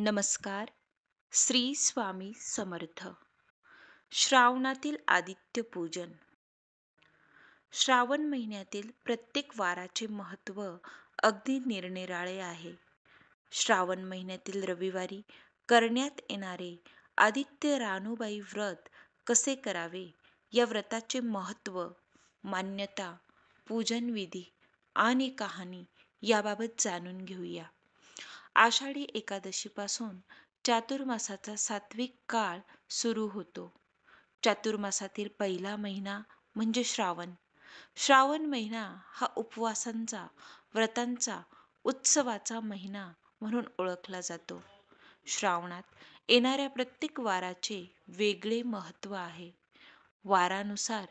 नमस्कार. श्री स्वामी समर्थ. श्रावणातील आदित्य पूजन. श्रावण महिन्यातील प्रत्येक वाराचे महत्त्व अगदी निरनिराळे आहे. श्रावण महिन्यातील रविवारी करण्यात येणारे आदित्य रानूबाई व्रत कसे करावे, या व्रताचे महत्त्व, मान्यता, पूजन विधी आणि कहाणी याबाबत जाणून घेऊया. आषाढी एकादशीपासून चातुर्मासाचा सात्विक काळ सुरू होतो. चातुर्मासातील पहिला महिना म्हणजे श्रावण. श्रावण महिना हा उपवासांचा, व्रतांचा, उत्सवाचा महिना म्हणून ओळखला जातो. श्रावणात येणाऱ्या प्रत्येक वाराचे वेगळे महत्त्व आहे. वारानुसार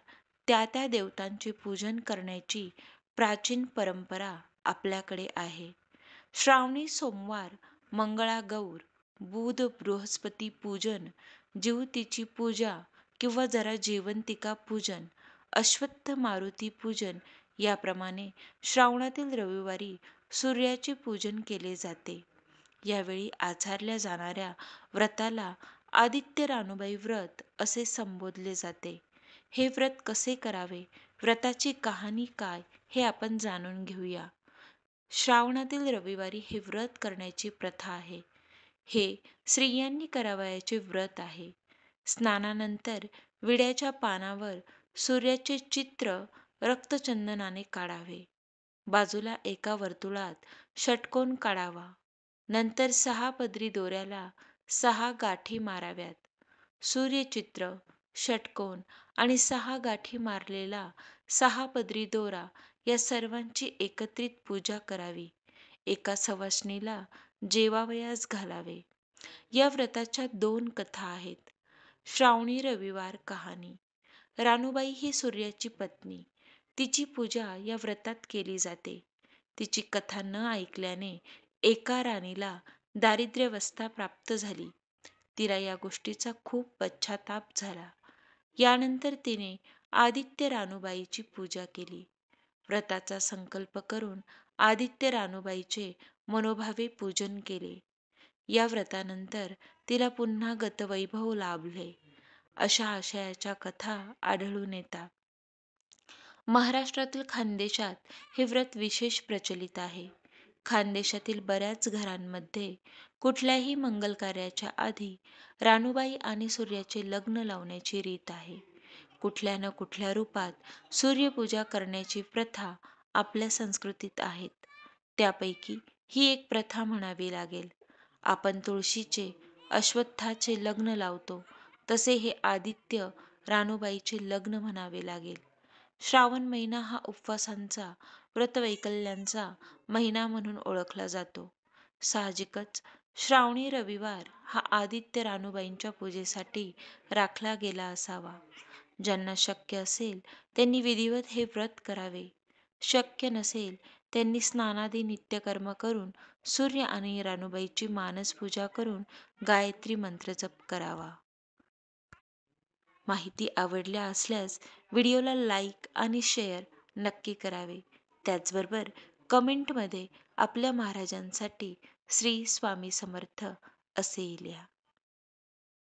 त्या त्या देवतांचे पूजन करण्याची प्राचीन परंपरा आपल्याकडे आहे. श्रावणी सोमवार मंगळागौर, बुध बृहस्पती पूजन, जिवतीची पूजा किंवा जरा जेवंतिका पूजन, अश्वत्थ मारुती पूजन याप्रमाणे श्रावणातील रविवारी सूर्याचे पूजन केले जाते. यावेळी आचरल्या जाणाऱ्या व्रताला आदित्य रानूबाई व्रत असे संबोधले जाते. हे व्रत कसे करावे, व्रताची कहाणी काय, हे आपण जाणून घेऊया. श्रावणातील रविवारी हे व्रत करण्याची प्रथा आहे. हे स्त्रियांनी करावयाचे व्रत आहे. स्नानानंतर विड्याच्या पानावर सूर्याचे चित्र रक्तचंदनाने काढावे. बाजूला एका वर्तुळात षटकोन काढावा. नंतर 6 पदरी दोऱ्याला 6 गाठी माराव्यात. सूर्यचित्र, षटकोन आणि 6 गाठी मारलेला 6 पदरी दोरा या सर्वांची एकत्रित पूजा करावी. एका सवाष्णीला जेवावयास घालावे. या व्रताच्या 2 कथा आहेत. श्रावणी रविवार कहाणी. रानूबाई ही सूर्याची पत्नी. तिची पूजा या व्रतात केली जाते. तिची कथा न ऐकल्याने एका राणीला दारिद्र्यावस्था प्राप्त झाली. तिला या गोष्टीचा खूप पश्चाताप झाला. यानंतर तिने आदित्य रानूबाईची पूजा केली. व्रताचा संकल्प करून आदित्य रानूबाईचे मनोभावे पूजन केले. या व्रतानंतर तिला पुन्हा गतवैभव लाभले, अशा आशयाच्या कथा आढळून येतात. महाराष्ट्रातील खानदेशात हे व्रत विशेष प्रचलित आहे. खानदेशातील बऱ्याच घरांमध्ये कुठल्याही मंगल कार्याच्या आधी रानूबाई आणि सूर्याचे लग्न लावण्याची रीत आहे. कुठल्या न कुठल्या रूपात सूर्यपूजा करण्याची प्रथा आपल्या संस्कृतीत आहेत. त्यापैकी ही एक प्रथा म्हणावी लागेल. आपण तुळशीचे, अश्वत्थाचे लग्न लावतो, तसे हे आदित्य रानूबाईचे लग्न म्हणावे लागेल. श्रावण महिना हा उपवासांचा, व्रतवैकल्यांचा महिना म्हणून ओळखला जातो. साहजिकच श्रावणी रविवार हा आदित्य रानूबाईंच्या पूजेसाठी राखला गेला असावा. ज्यांना शक्य असेल त्यांनी विधिवत हे व्रत करावे. शक्य नसेल त्यांनी स्नानादी नित्यकर्म करून सूर्य आणि रानूबाईची मानस पूजा करून गायत्री मंत्र जप करावा. माहिती आवडल्या असल्यास व्हिडिओला लाईक आणि शेअर नक्की करावे. त्याचबरोबर कमेंटमध्ये आपल्या महाराजांसाठी श्री स्वामी समर्थ असे लिहा.